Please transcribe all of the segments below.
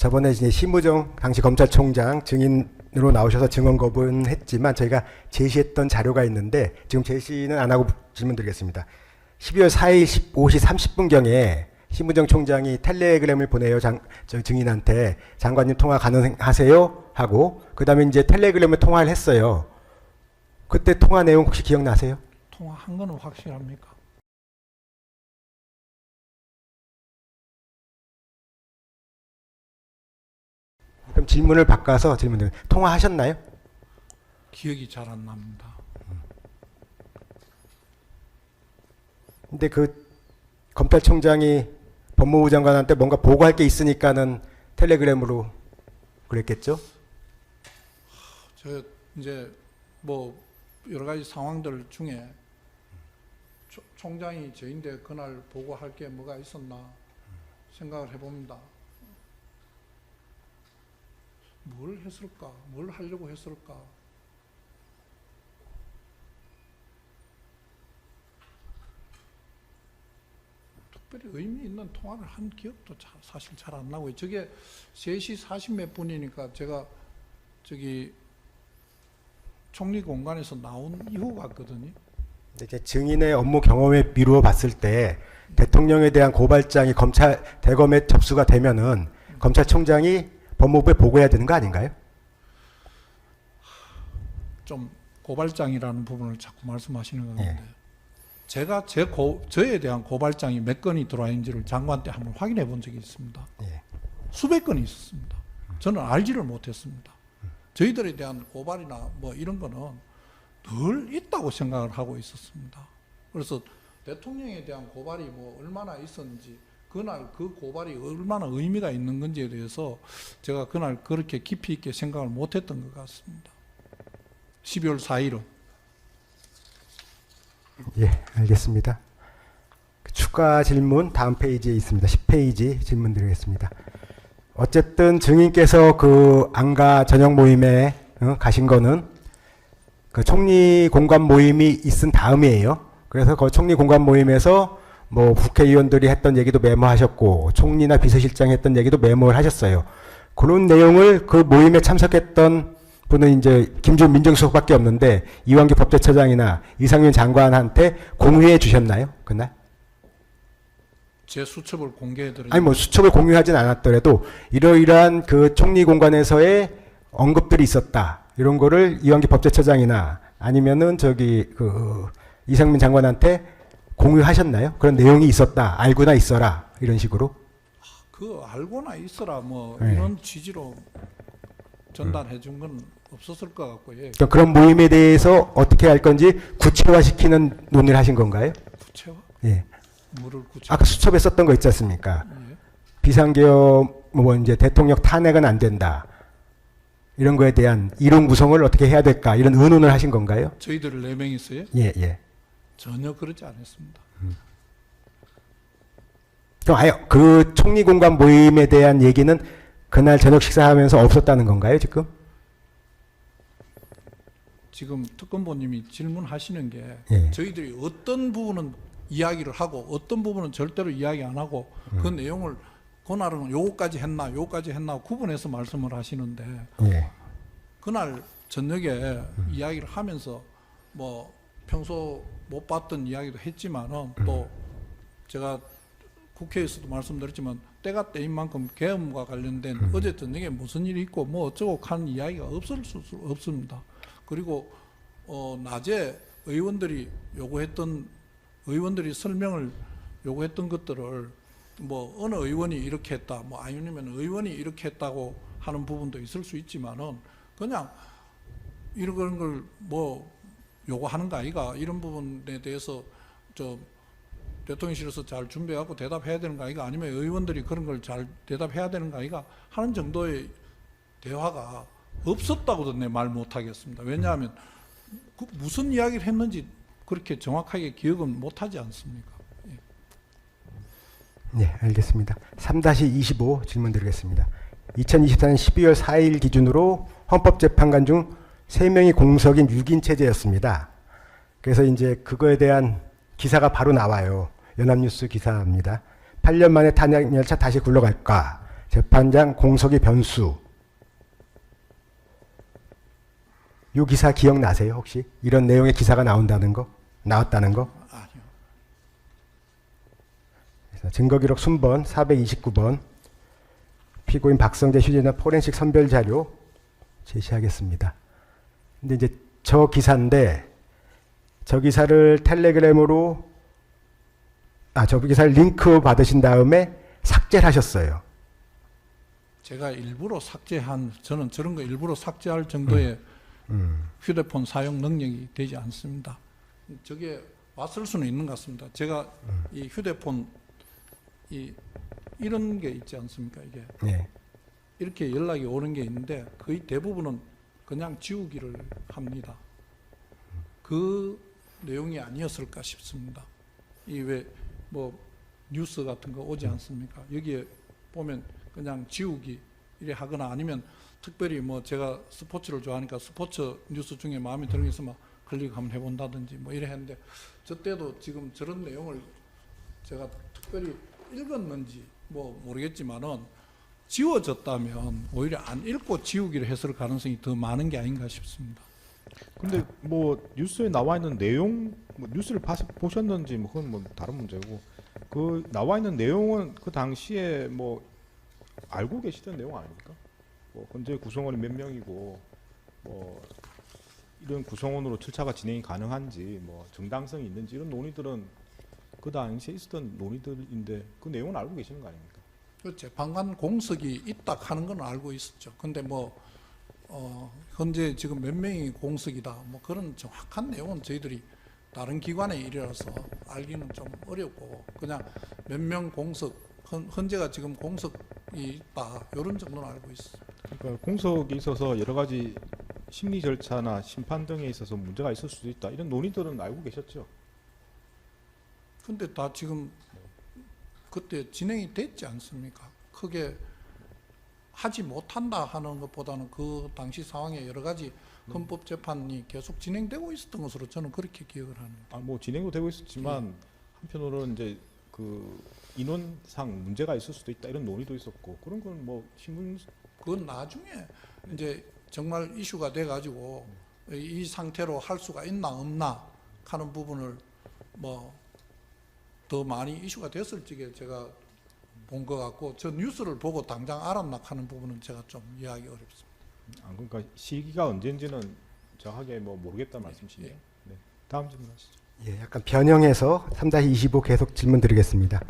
저번에 이제 심우정 당시 검찰총장 증인으로 나오셔서 증언 거부했지만 저희가 제시했던 자료가 있는데 지금 제시는 안 하고 질문 드리겠습니다. 12월 4일 15시 30분경에 심우정 총장이 텔레그램을 보내요. 저 증인한테 장관님 통화 가능하세요? 하고 그 다음에 이제 텔레그램을 통화를 했어요. 그때 통화 내용 혹시 기억나세요? 통화한 거는 확실합니까? 그럼 질문을 바꿔서 질문드립니다. 통화하셨나요? 기억이 잘 안 납니다. 근데 그 검찰총장이 법무부 장관한테 뭔가 보고할 게 있으니까는 텔레그램으로 그랬겠죠? 저 이제 뭐 여러 가지 상황들 중에 총장이 저인데 그날 보고할 게 뭐가 있었나 생각을 해봅니다. 뭘 했을까? 뭘 하려고 했을까? 특별히 의미 있는 통화를 한 기억도 사실 잘 안 나고요. 저게 3시 40 몇 분이니까 제가 저기 총리 공간에서 나온 이후 같거든요. 이제 증인의 업무 경험에 미루어 봤을 때 대통령에 대한 고발장이 대검에 접수가 되면은 검찰총장이 법무부에 보고해야 되는 거 아닌가요? 좀 고발장이라는 부분을 자꾸 말씀하시는 것 같은데 제가 저에 대한 고발장이 몇 건이 들어와 있는지를 장관 때 한번 확인해 본 적이 있습니다. 수백 건이 있었습니다. 저는 알지를 못했습니다. 저희들에 대한 고발이나 뭐 이런 거는 늘 있다고 생각을 하고 있었습니다. 그래서 대통령에 대한 고발이 뭐 얼마나 있었는지 그날 그 고발이 얼마나 의미가 있는 건지에 대해서 제가 그날 그렇게 깊이 있게 생각을 못했던 것 같습니다. 12월 4일은. 예, 알겠습니다. 추가 질문 다음 페이지에 있습니다. 10페이지 질문 드리겠습니다. 어쨌든 증인께서 그 안가 저녁 모임에 가신 거는 그 총리 공관 모임이 있은 다음이에요. 그래서 그 총리 공관 모임에서 뭐 국회의원들이 했던 얘기도 메모하셨고 총리나 비서실장이 했던 얘기도 메모를 하셨어요. 그런 내용을 그 모임에 참석했던 분은 이제 김준 민정수석밖에 없는데 이완기 법제처장이나 이상민 장관한테 공유해 주셨나요? 그날? 제 수첩을 공개해드리죠. 아니 뭐 수첩을 공유하진 않았더라도 이러이러한 그 총리 공관에서의 언급들이 있었다. 이런 거를 이완기 법제처장이나 아니면은 저기 그 이상민 장관한테 공유하셨나요? 그런 내용이 있었다. 알고나 있어라. 이런 식으로. 그 알고나 있어라 뭐 네. 이런 취지로 전달해 준 건 없었을 것 같고요. 그러니까 그런 모임에 대해서 어떻게 할 건지 구체화시키는 논의를 하신 건가요? 구체화? 예. 뭐를 구체화? 아까 수첩에 썼던 거 있지 않습니까? 예. 비상계엄 뭐 이제 대통령 탄핵은 안 된다. 이런 거에 대한 이론 구성을 어떻게 해야 될까? 이런 의논을 하신 건가요? 저희들 4명이서요? 예, 예. 전혀 그렇지 않았습니다. 그럼 아예 그 총리 공관 모임에 대한 얘기는 그날 저녁 식사하면서 없었다는 건가요, 지금? 지금 특검보님이 질문하시는 게 예. 저희들이 어떤 부분은 이야기를 하고 어떤 부분은 절대로 이야기 안 하고 그 내용을 그날은 요거까지 했나 요거까지 했나 구분해서 말씀을 하시는데 예. 그날 저녁에 이야기를 하면서 뭐 평소 못 봤던 이야기도 했지만은 또 제가 국회에서도 말씀드렸지만 때가 때인 만큼 계엄과 관련된 어제 저녁에 무슨 일이 있고 뭐 어쩌고 하는 이야기가 없을 수 없습니다. 그리고 낮에 의원들이 설명을 요구했던 것들을 뭐 어느 의원이 이렇게 했다 뭐 아니면 의원이 이렇게 했다고 하는 부분도 있을 수 있지만은 그냥 이런 걸 뭐 요구하는 거 아이가 이런 부분에 대해서 저 대통령실에서 잘 준비하고 대답해야 되는 거 아이가 아니면 의원들이 그런 걸 잘 대답해야 되는 거 아이가 하는 정도의 대화가 없었다고도 내 말 못하겠습니다. 왜냐하면 그 무슨 이야기를 했는지 그렇게 정확하게 기억은 못하지 않습니까? 예. 네, 알겠습니다. 3-25 질문 드리겠습니다. 2024년 12월 4일 기준으로 헌법재판관 중 3명이 공석인 6인 체제였습니다. 그래서 이제 그거에 대한 기사가 바로 나와요. 연합뉴스 기사입니다. 8년 만에 탄핵열차 다시 굴러갈까? 재판장 공석이 변수. 요 기사 기억나세요 혹시? 이런 내용의 기사가 나왔다는 거? 아니요. 그래서 증거기록 순번 429번 피고인 박성재 휴대전화 포렌식 선별 자료 제시하겠습니다. 근데 이제 저 기사인데 저 기사를 텔레그램으로 저 기사를 링크 받으신 다음에 삭제를 하셨어요. 제가 일부러 저는 저런 거 일부러 삭제할 정도의 휴대폰 사용 능력이 되지 않습니다. 저게 왔을 수는 있는 것 같습니다. 제가 이 휴대폰 이런 게 있지 않습니까? 이게 네. 이렇게 연락이 오는 게 있는데 거의 대부분은 그냥 지우기를 합니다. 그 내용이 아니었을까 싶습니다. 이 왜 뭐 뉴스 같은 거 오지 않습니까? 여기에 보면 그냥 지우기 이래 하거나 아니면 특별히 뭐 제가 스포츠를 좋아하니까 스포츠 뉴스 중에 마음에 드는 게 있으면 클릭 한번 해본다든지 뭐 이래 했는데 저 때도 지금 저런 내용을 제가 특별히 읽었는지 뭐 모르겠지만은 지워졌다면 오히려 안 읽고 지우기를 했을 가능성이 더 많은 게 아닌가 싶습니다. 근데 뭐 뉴스에 나와 있는 내용, 뭐 뉴스를 보셨는지 뭐 그건 뭐 다른 문제고, 그 나와 있는 내용은 그 당시에 뭐 알고 계시던 내용 아닙니까? 뭐 현재 구성원이 몇 명이고 뭐 이런 구성원으로 절차가 진행이 가능한지 뭐 정당성이 있는지 이런 논의들은 그 당시에 있었던 논의들인데 그 내용은 알고 계시는 거 아닙니까? 그 재판관 공석이 있다 하는 건 알고 있었죠. 근데 뭐 현재 지금 몇 명이 공석이다 뭐 그런 정확한 내용은 저희들이 다른 기관의 일이라서 알기는 좀 어렵고 그냥 몇 명 공석 현재가 지금 공석이 있다 이런 정도는 알고 있습니다. 그러니까 공석이 있어서 여러 가지 심리 절차나 심판 등에 있어서 문제가 있을 수도 있다 이런 논의들은 알고 계셨죠? 근데 다 지금 그때 진행이 됐지 않습니까? 크게 하지 못한다 하는 것보다는 그 당시 상황에 여러 가지 헌법 재판이 계속 진행되고 있었던 것으로 저는 그렇게 기억을 합니다. 뭐 진행도 되고 있었지만 한편으로는 이제 그 인원상 문제가 있을 수도 있다 이런 논의도 있었고 그런 건 뭐 신문 그건 나중에 이제 정말 이슈가 돼 가지고 이 상태로 할 수가 있나 없나 하는 부분을 뭐 더 많이 이슈가 됐을 적에 제가 본 것 같고 저 뉴스를 보고 당장 알았나 하는 부분은 제가 좀 이해하기 어렵습니다. 그러니까 시기가 언제인지는 정확하게 뭐 모르겠다는 말씀이시네요. 예. 네. 다음 질문하시죠. 예, 약간 변형해서 3-25 계속 질문 드리겠습니다.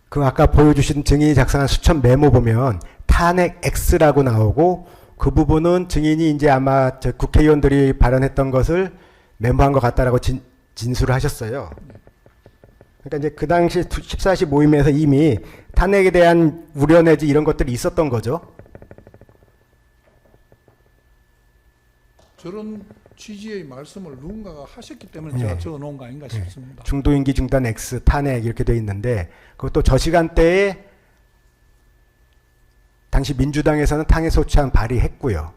그 아까 보여주신 증인이 작성한 수천 메모 보면 탄핵 X라고 나오고 그 부분은 증인이 이제 아마 저 국회의원들이 발언했던 것을 메모한 것 같다라고 진술을 하셨어요. 그러니까 이제 그 당시 14시 모임에서 이미 탄핵에 대한 우려 내지 이런 것들이 있었던 거죠. 저런 취지의 말씀을 누군가가 하셨기 때문에 예. 제가 적어놓은 거 아닌가 싶습니다. 중도임기 중단 X 탄핵 이렇게 돼 있는데 그것도 저 시간대에 당시 민주당에서는 탄핵 소추안 발의했고요.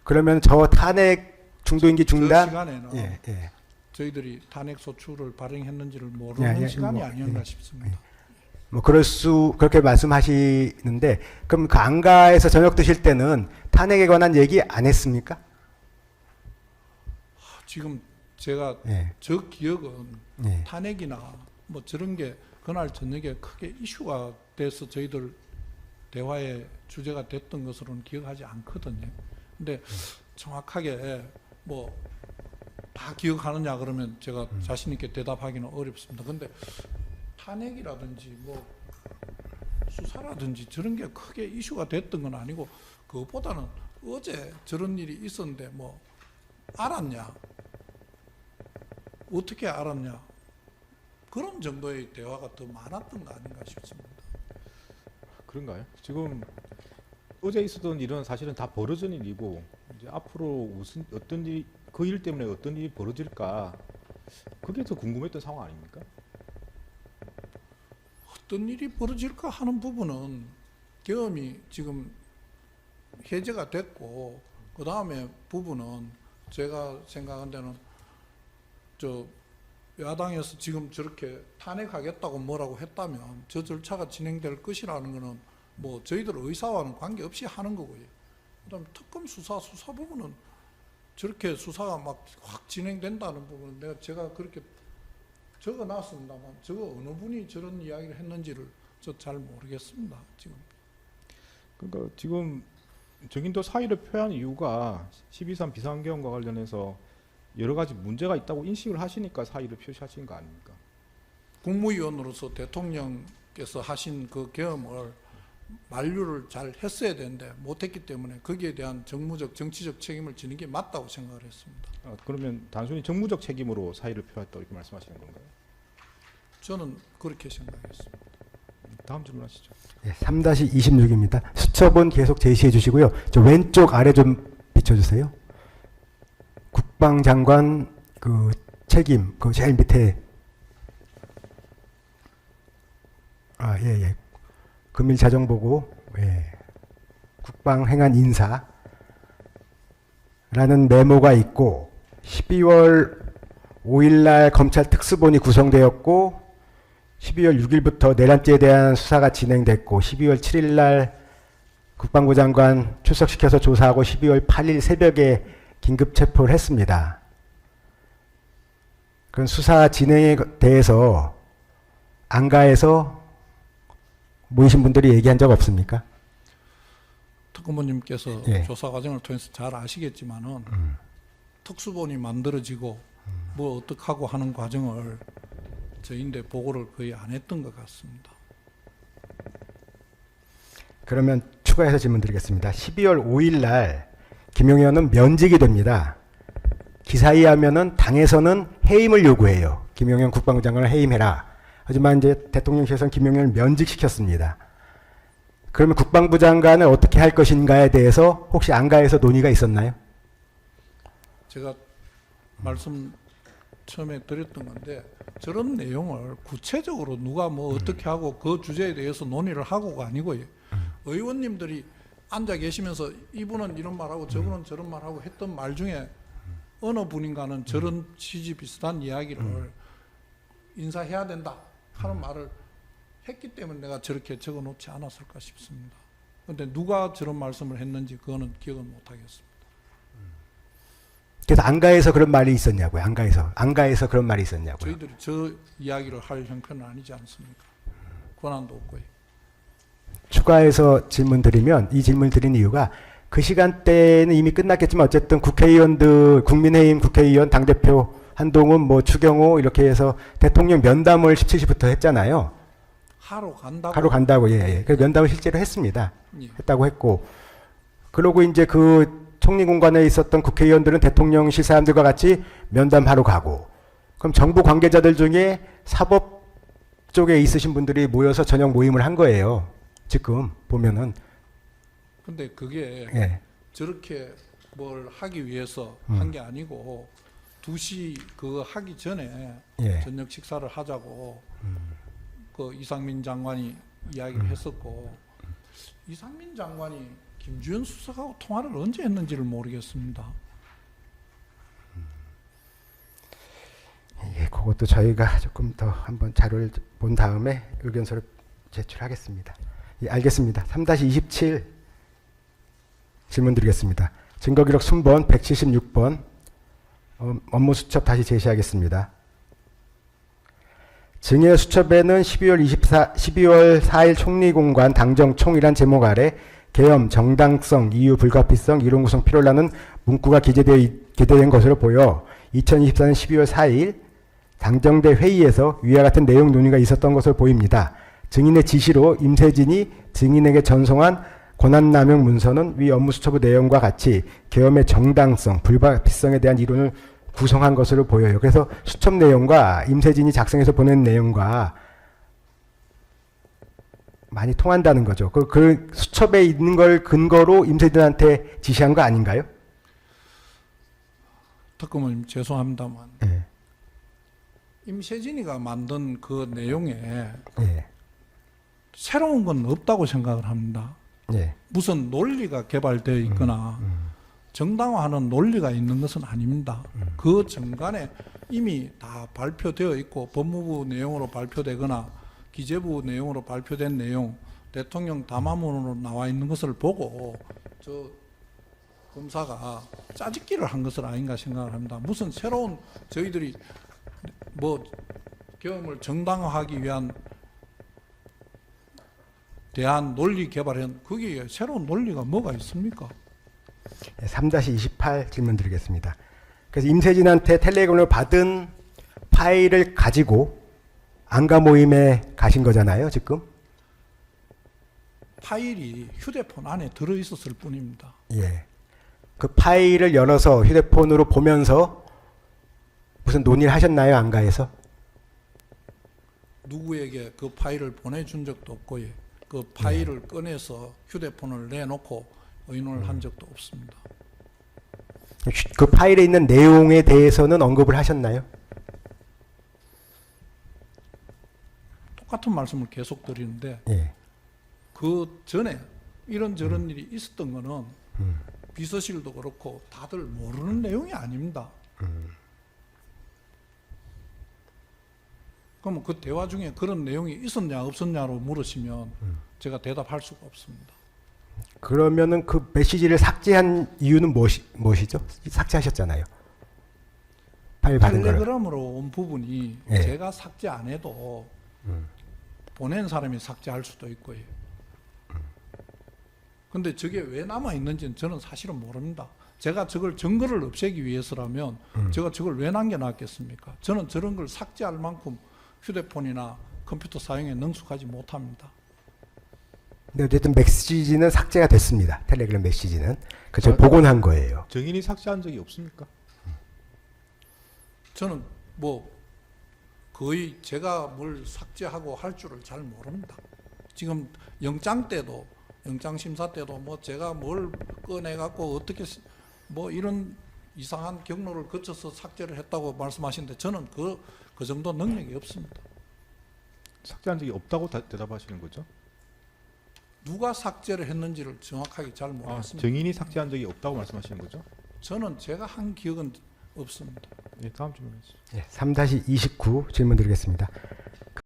그러면 저 탄핵 중도임기 저 중단 시간에는 예, 예. 저희들이 탄핵 소추를 발행했는지를 모르는 예, 시간이 뭐, 아니었나 예. 싶습니다. 뭐 그렇게 말씀하시는데 그럼 그 안가에서 저녁 드실 때는 탄핵에 관한 얘기 안 했습니까? 지금 제가 예. 저 기억은 예. 탄핵이나 뭐 저런 게 그날 저녁에 크게 이슈가 돼서 저희들 대화의 주제가 됐던 것으로는 기억하지 않거든요. 근데 정확하게 뭐 다 기억하느냐 그러면 제가 자신 있게 대답하기는 어렵습니다. 근데 탄핵이라든지 뭐 수사라든지 저런 게 크게 이슈가 됐던 건 아니고 그것보다는 어제 저런 일이 있었는데 뭐 알았냐 어떻게 알았냐 그런 정도의 대화가 더 많았던 거 아닌가 싶습니다. 그런가요? 지금 어제 있었던 일은 사실은 다 벌어진 일이고 이제 앞으로 무슨 어떤 일 그 일 때문에 어떤 일이 벌어질까 그게 더 궁금했던 상황 아닙니까? 어떤 일이 벌어질까 하는 부분은 계엄이 지금 해제가 됐고 그 다음에 부분은 제가 생각한 데는 저 야당에서 지금 저렇게 탄핵하겠다고 뭐라고 했다면 저 절차가 진행될 것이라는 거는 뭐 저희들 의사와는 관계없이 하는 거고요. 그다음에 특검 수사 부분은 저렇게 수사가 막 확 진행된다는 부분은 제가 그렇게 적어놨습니다만 저거 어느 분이 저런 이야기를 했는지를 저 잘 모르겠습니다. 지금. 그러니까 지금 정인도 사의를 표한 이유가 12.3 비상계엄과 관련해서 여러 가지 문제가 있다고 인식을 하시니까 사의를 표시하신 거 아닙니까? 국무위원으로서 대통령께서 하신 그 계엄을 만류를 잘 했어야 되는데 못했기 때문에 거기에 대한 정무적 정치적 책임을 지는 게 맞다고 생각을 했습니다. 그러면 단순히 정무적 책임으로 사의를 표했다고 이렇게 말씀하시는 건가요? 저는 그렇게 생각했습니다. 다음 질문하시죠. 예, 3-26입니다. 수첩은 계속 제시해 주시고요. 저 왼쪽 아래 좀 비춰주세요. 국방장관 그 책임 그 제일 밑에 예. 금일 자정 보고 국방 행한 인사라는 메모가 있고 12월 5일 날 검찰 특수본이 구성되었고 12월 6일부터 내란죄에 대한 수사가 진행됐고 12월 7일 날 국방부 장관 출석시켜서 조사하고 12월 8일 새벽에 긴급 체포를 했습니다. 그런 수사 진행에 대해서 안가에서 모이신 분들이 얘기한 적 없습니까? 특검원님께서 예. 조사 과정을 통해서 잘 아시겠지만은 특수본이 만들어지고 뭐 어떡하고 하는 과정을 저희인데 보고를 거의 안 했던 것 같습니다. 그러면 추가해서 질문 드리겠습니다. 12월 5일 날 김용현 의원은 면직이 됩니다. 기사에 의하면은 당에서는 해임을 요구해요. 김용현 국방부 장관을 해임해라. 하지만 이제 대통령실에서는 김용현을 면직시켰습니다. 그러면 국방부 장관을 어떻게 할 것인가에 대해서 혹시 안가에서 논의가 있었나요? 제가 말씀 처음에 드렸던 건데 저런 내용을 구체적으로 누가 뭐 어떻게 하고 그 주제에 대해서 논의를 하고가 아니고요. 의원님들이 앉아 계시면서 이분은 이런 말하고 저분은 저런 말하고 했던 말 중에 어느 분인가는 저런 취지 비슷한 이야기를 인사해야 된다 하는 말을 했기 때문에 내가 저렇게 적어놓지 않았을까 싶습니다. 그런데 누가 저런 말씀을 했는지 그거는 기억은 못하겠습니다. 그래서 안가에서 그런 말이 있었냐고요. 안가에서 그런 말이 있었냐고요. 저희들이 저 이야기를 할 형편은 아니지 않습니까? 권한도 없고요. 추가해서 질문 드리면 이 질문 드린 이유가 그 시간대는 이미 끝났겠지만 어쨌든 국회의원들 국민의힘 국회의원 당대표 한동훈 뭐 추경호 이렇게 해서 대통령 면담을 17시부터 했잖아요. 하러 간다고. 하러 간다고 예. 그 면담을 실제로 했습니다. 예. 했다고 했고 그러고 이제 그 총리공관에 있었던 국회의원들은 대통령실 사람들과 같이 면담하러 가고 그럼 정부 관계자들 중에 사법 쪽에 있으신 분들이 모여서 저녁 모임을 한 거예요. 지금 보면은 근데 그게 예. 저렇게 뭘 하기 위해서 한 게 아니고 2시 그거 하기 전에 예. 저녁 식사를 하자고 그 이상민 장관이 이야기를 했었고 이상민 장관이 김주현 수석하고 통화를 언제 했는지를 모르겠습니다. 예, 그것도 저희가 조금 더 한번 자료를 본 다음에 의견서를 제출하겠습니다. 예, 알겠습니다. 3-27 질문 드리겠습니다. 증거기록 순번 176번 업무 수첩 다시 제시하겠습니다. 증여 수첩에는 12월 4일 총리공관 당정총이란 제목 아래 계엄, 정당성, 이유, 불가피성, 이론 구성 필요라는 문구가 기재된 것으로 보여 2024년 12월 4일 당정대 회의에서 위와 같은 내용 논의가 있었던 것으로 보입니다. 증인의 지시로 임세진이 증인에게 전송한 권한남용 문서는 위 업무수첩의 내용과 같이 계엄의 정당성, 불가피성에 대한 이론을 구성한 것으로 보여요. 그래서 수첩 내용과 임세진이 작성해서 보낸 내용과 많이 통한다는 거죠. 그 수첩에 있는 걸 근거로 임세진한테 지시한 거 아닌가요? 특검은 죄송합니다만 네. 임세진이가 만든 그 내용에 예. 새로운 건 없다고 생각을 합니다. 예. 무슨 논리가 개발되어 있거나 정당화하는 논리가 있는 것은 아닙니다. 그 정간에 이미 다 발표되어 있고 법무부 내용으로 발표되거나 기재부 내용으로 발표된 내용, 대통령 담화문으로 나와 있는 것을 보고 저 검사가 짜집기를 한 것은 아닌가 생각을 합니다. 무슨 새로운 저희들이 뭐 계엄을 정당화하기 위한 대한 논리 개발한 거기에 새로운 논리가 뭐가 있습니까? 3-28 질문 드리겠습니다. 그래서 임세진한테 텔레그램을 받은 파일을 가지고 안가 모임에 가신 거잖아요, 지금? 파일이 휴대폰 안에 들어 있었을 뿐입니다. 예. 그 파일을 열어서 휴대폰으로 보면서 무슨 논의를 하셨나요, 안가에서? 누구에게 그 파일을 보내준 적도 없고 그 파일을 꺼내서 휴대폰을 내놓고 의논을 한 적도 없습니다. 그 파일에 있는 내용에 대해서는 언급을 하셨나요? 똑같은 말씀을 계속 드리는데 예. 그 전에 이런저런 일이 있었던 거는 비서실도 그렇고 다들 모르는 내용이 아닙니다. 그럼 그 대화 중에 그런 내용이 있었냐 없었냐로 물으시면 제가 대답할 수가 없습니다. 그러면은 그 메시지를 삭제한 이유는 무엇이죠? 삭제하셨잖아요. 파일 받은 거를. 텔레그램으로 온 부분이 예. 제가 삭제 안 해도 보낸 사람이 삭제할 수도 있고요. 근데 저게 왜 남아 있는지는 저는 사실은 모릅니다. 제가 저걸 증거를 없애기 위해서라면 제가 저걸 왜 남겨놨겠습니까? 저는 저런 걸 삭제할 만큼 휴대폰이나 컴퓨터 사용에 능숙하지 못합니다. 근데 어쨌든 메시지는 삭제가 됐습니다. 텔레그램 메시지는. 그저 복원한 거예요. 증인이 삭제한 적이 없습니까? 저는 뭐 거의 제가 뭘 삭제하고 할 줄을 잘 모릅니다. 지금 영장 때도 영장 심사 때도 뭐 제가 뭘 꺼내 갖고 어떻게 뭐 이런 이상한 경로를 거쳐서 삭제를 했다고 말씀하시는데 저는 그 정도 능력이 없습니다. 삭제한 적이 없다고 대답하시는 거죠? 누가 삭제를 했는지를 정확하게 잘 모르겠습니다. 증인이 삭제한 적이 없다고 말씀하시는 거죠? 저는 제가 한 기억은 없습니다. 네, 다음 질문 해주세요. 예, 3-29 질문 드리겠습니다.